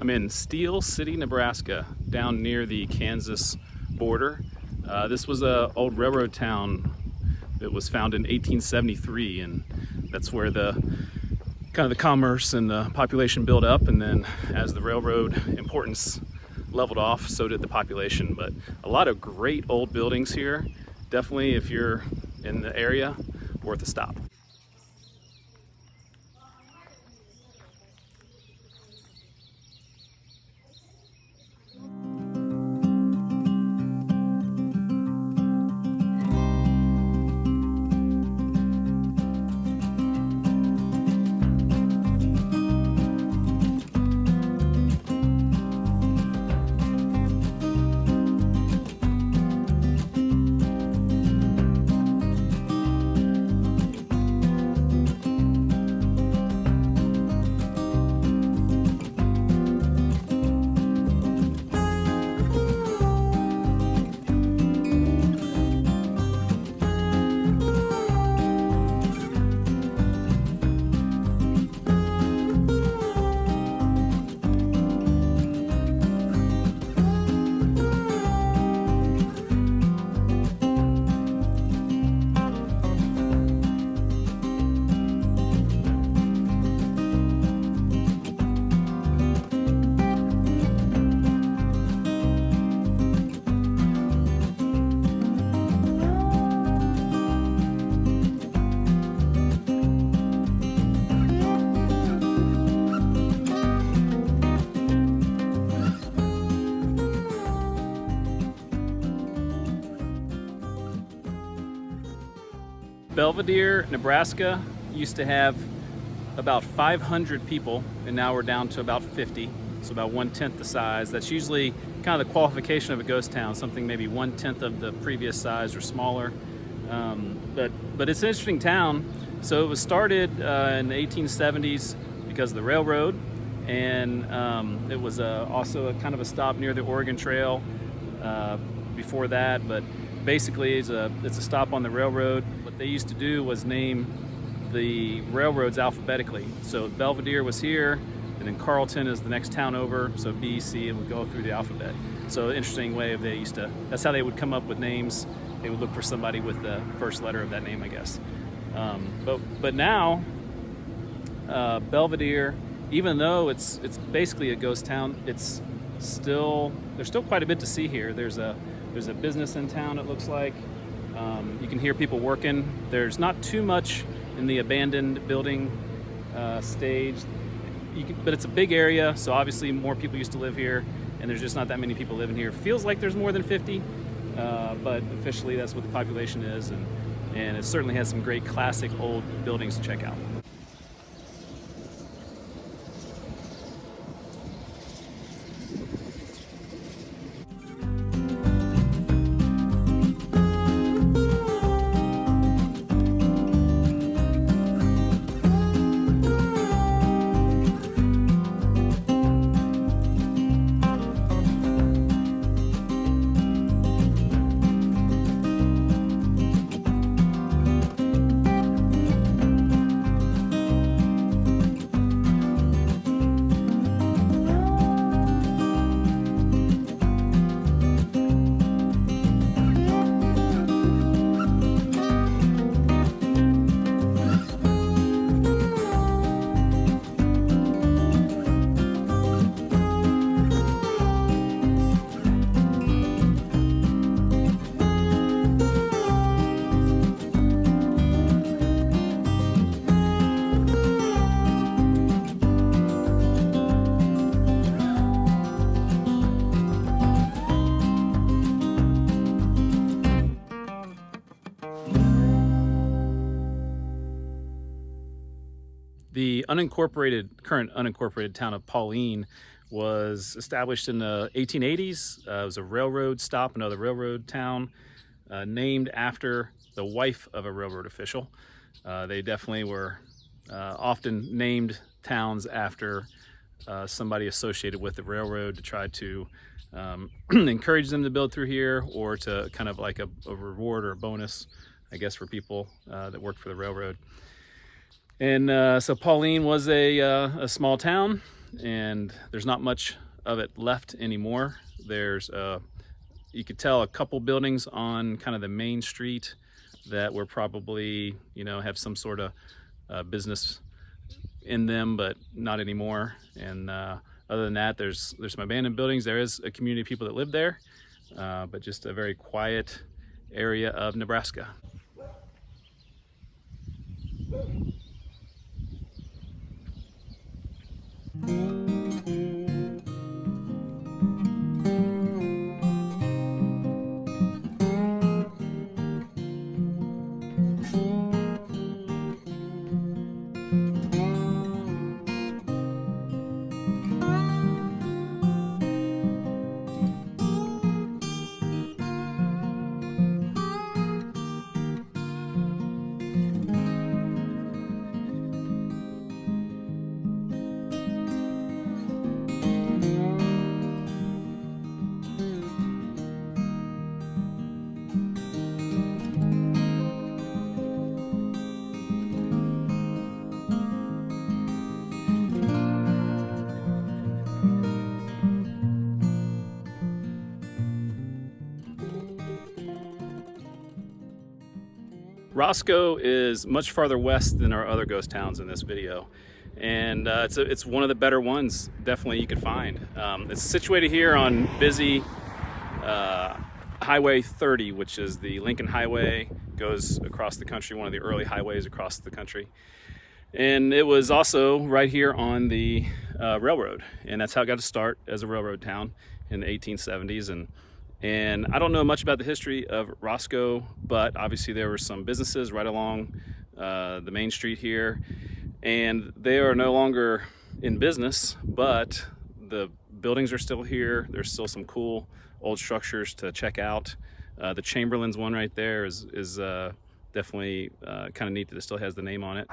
I'm in Steele City, Nebraska, down near the Kansas border. This was an old railroad town that was founded in 1873, and that's where the commerce and the population built up. And then as the railroad importance leveled off, so did the population. But a lot of great old buildings here. Definitely, if you're in the area, worth a stop. Belvidere, Nebraska used to have about 500 people, and now we're down to about 50, so about 1/10 the size. That's usually kind of the qualification of a ghost town, something maybe 1/10 of the previous size or smaller. But it's an interesting town. So it was started in the 1870s because of the railroad, and it was also a kind of a stop near the Oregon Trail before that. But basically, it's a stop on the railroad. What they used to do was name the railroads alphabetically. So Belvidere was here, and then Carlton is the next town over. So B, C, and would go through the alphabet. So interesting way of that's how they would come up with names. They would look for somebody with the first letter of that name, I guess. But now, Belvidere, even though it's basically a ghost town, there's still quite a bit to see here. There's a business in town, it looks like. You can hear people working. There's not too much in the abandoned building stage, but it's a big area, so obviously more people used to live here, and there's just not that many people living here. Feels like there's more than 50, but officially that's what the population is, and it certainly has some great classic old buildings to check out. The current unincorporated town of Pauline was established in the 1880s. It was a railroad stop, another railroad town, named after the wife of a railroad official. They definitely were often named towns after somebody associated with the railroad to try to encourage them to build through here, or to kind of like a reward or a bonus, I guess, for people that worked for the railroad. And so Pauline was a small town. and there's not much of it left anymore. There's you could tell a couple buildings on kind of the main street that were probably, you know, have some sort of business in them, but not anymore. And other than that, there's some abandoned buildings. There is a community of people that live there, but just a very quiet area of Nebraska. Roscoe is much farther west than our other ghost towns in this video, and it's one of the better ones definitely you could find. It's situated here on busy Highway 30, which is the Lincoln Highway, goes across the country, one of the early highways across the country. And it was also right here on the railroad, and that's how it got to start as a railroad town in the 1870s. And I don't know much about the history of Roscoe, but obviously there were some businesses right along the main street here, and they are no longer in business, but the buildings are still here. There's still some cool old structures to check out. The Chamberlain's one right there is definitely kind of neat that it still has the name on it.